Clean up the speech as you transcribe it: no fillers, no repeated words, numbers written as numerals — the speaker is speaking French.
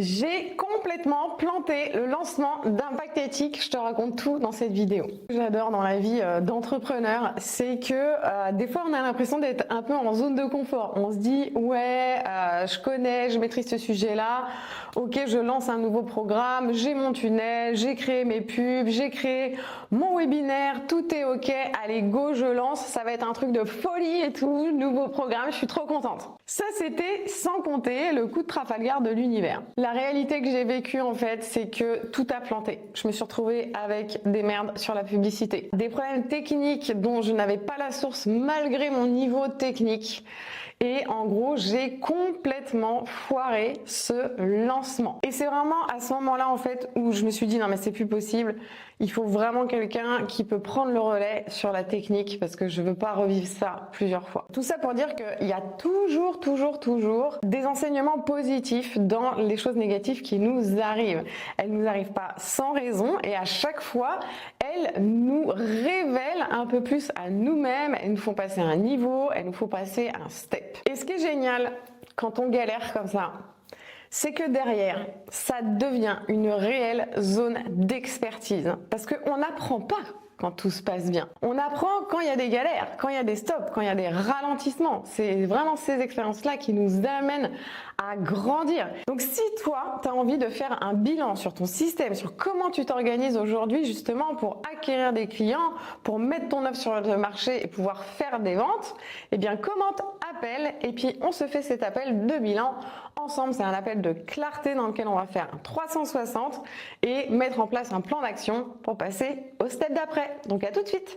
J'ai complètement planté le lancement d'Impact Éthique. Je te raconte tout dans cette vidéo. Ce que j'adore dans la vie d'entrepreneur, c'est que des fois on a l'impression d'être un peu en zone de confort. On se dit ouais, je connais, je maîtrise ce sujet-là. Ok, je lance un nouveau programme, j'ai mon tunnel, j'ai créé mes pubs, j'ai créé mon webinaire, tout est ok. Allez go, je lance. Ça va être un truc de folie et tout. Nouveau programme, je suis trop contente. Ça, c'était sans compter le coup de Trafalgar de l'univers. La réalité que j'ai vécue en fait, c'est que tout a planté. Je me suis retrouvée avec des merdes sur la publicité, des problèmes techniques dont je n'avais pas la source malgré mon niveau technique. Et en gros, j'ai complètement foiré ce lancement. Et c'est vraiment à ce moment-là en fait où je me suis dit non mais c'est plus possible. Il faut vraiment quelqu'un qui peut prendre le relais sur la technique parce que je veux pas revivre ça plusieurs fois. Tout ça pour dire qu'il y a toujours des enseignements positifs dans les choses négatives qui nous arrivent. Elles nous arrivent pas sans raison et à chaque fois, elles nous révèlent un peu plus à nous-mêmes, elles nous font passer un niveau, elles nous font passer un step. Et ce qui est génial quand on galère comme ça, c'est que derrière, ça devient une réelle zone d'expertise. Parce qu'on n'apprend pas quand tout se passe bien. On apprend quand il y a des galères, quand il y a des stops, quand il y a des ralentissements. C'est vraiment ces expériences-là qui nous amènent à grandir. Donc si toi, tu as envie de faire un bilan sur ton système, sur comment tu t'organises aujourd'hui justement pour acquérir des clients, pour mettre ton offre sur le marché et pouvoir faire des ventes, eh bien commente, appelle et puis on se fait cet appel de bilan ensemble. C'est un appel de clarté dans lequel on va faire un 360 et mettre en place un plan d'action pour passer au step d'après. Donc à tout de suite.